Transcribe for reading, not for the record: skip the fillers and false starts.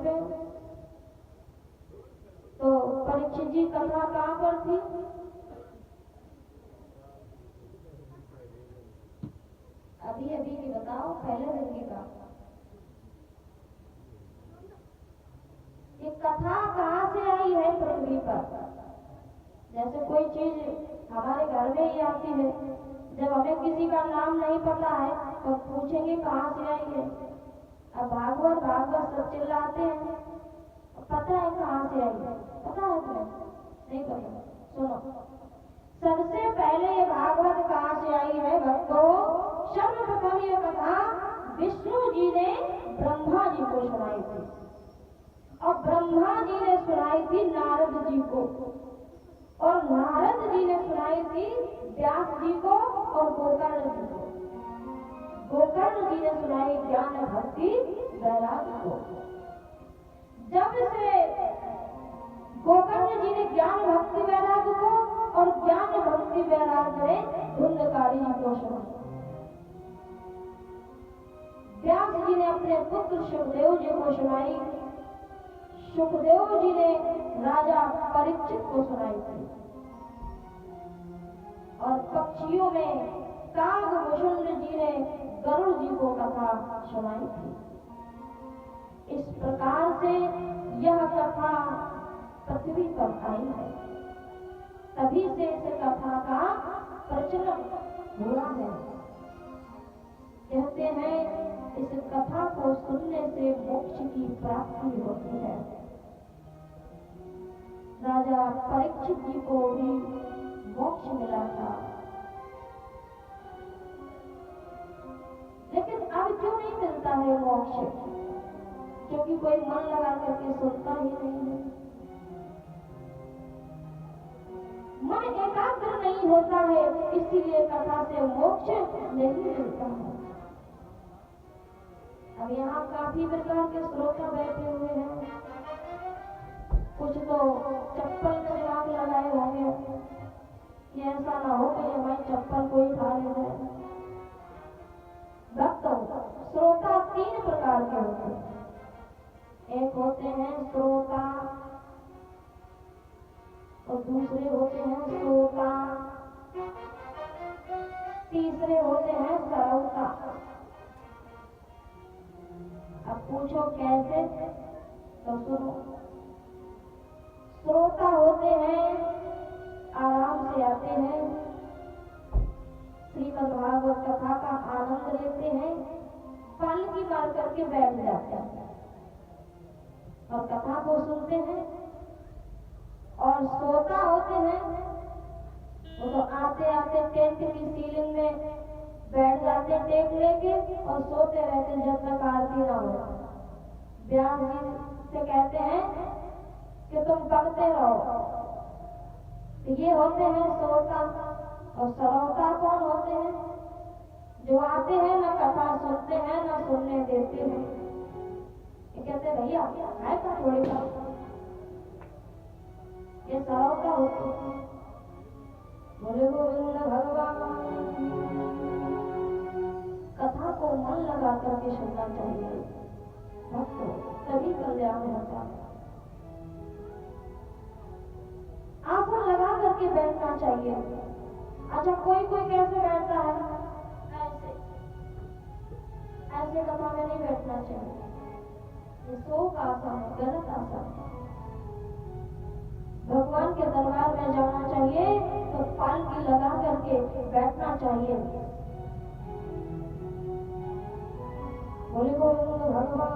गए। तो परीक्षित जी कथा कहाँ पर थी? अभी अभी की बताओ, पहले दिन की बात। ये कथा कहाँ से आई है पृथ्वी पर? जैसे कोई चीज हमारे घर में ही आती है, जब हमें किसी का नाम नहीं पता है तो पूछेंगे कहाँ से आई है। अब भागवत भागवत सब चिल्लाते हैं, पता है कहाँ से आई है? पता है तुम्हें? नहीं पता? सुनो, सबसे पहले ये भागवत कहाँ से आई है भक्तों? सर्वप्रथम ये कथा विष्णु जी ने ब्रह्मा जी को सुनाई थी, और ब्रह्मा जी ने सुनाई थी नारद जी को, और नारद जी ने सुनाई थी व्यास जी को और गोकर्ण जी को। गोकर्ण जी ने सुनाई ज्ञान भक्ति वैराग्य को। जब से गोकर्ण जी ने ज्ञान भक्ति वैराग्य को और ज्ञान भक्ति वैराग्य ने धुंधकारी जी को सुनाई, व्यास जी ने अपने पुत्र सुखदेव जी को सुनाई, सुखदेव जी ने राजा परीक्षित को सुनाई थी, और पक्षियों में कागभूषण जी ने गरुड़ जी को कथा सुनाई थी। इस प्रकार से यह कथा पृथ्वी पर आई है, तभी से इस कथा का प्रचलन हुआ है। कहते हैं इस कथा को सुनने से मोक्ष की प्राप्ति होती है। राजा परीक्षित जी को भी मोक्ष मिला था, लेकिन अब क्यों नहीं मिलता है मोक्ष? क्योंकि कोई मन लगा करके सुनता ही नहीं है, मन एकाग्र नहीं होता है, इसीलिए कथा से मोक्ष नहीं मिलता है। अब यहाँ काफी प्रकार के श्रोता बैठे हुए हैं, कुछ तो चप्पल में दिमाग लगाए होंगे कि ऐसा ना हो कि हमारी चप्पल कोई खा ले जाए। भक्तों, श्रोता तीन प्रकार के होते हैं। एक होते हैं श्रोता, और दूसरे होते हैं श्रोता, तीसरे होते हैं श्रोता। अब पूछो कैसे? तो सुनो, श्रोता होते हैं आराम से आते हैं, श्रीमद् भागवत कथा का आनंद लेते हैं, पालकी मार करके बैठ जाते हैं और कथा को सुनते हैं। और श्रोता होते हैं, वो तो आते आते टेंट की सीलिंग में बैठ जाते टेप लेके और सोते रहते जब तक आरती ना हो। व्यास जी से कहते हैं कि तुम पढ़ते रहो। तो ये होते हैं श्रोता। और श्रोता कौन होते हैं? जो आते हैं ना कथा सुनते हैं ना सुनने देते हैं। ये कहते हैं भैया है का थोड़ी सा, ये श्रोता होते हैं। बोले गोविंद भगवान। कथा को मन लगा करके सुनना चाहिए भक्तों, तभी कल्याण होता है। आसन लगा करके बैठना चाहिए। अच्छा, कोई कैसे बैठता है? ऐसे कथा में नहीं बैठना चाहिए। ये शोक आसन है, गलत आसन है। भगवान के दरबार में जाना चाहिए तो पालकी लगा करके बैठना चाहिए। बोले गोविंद भगवान।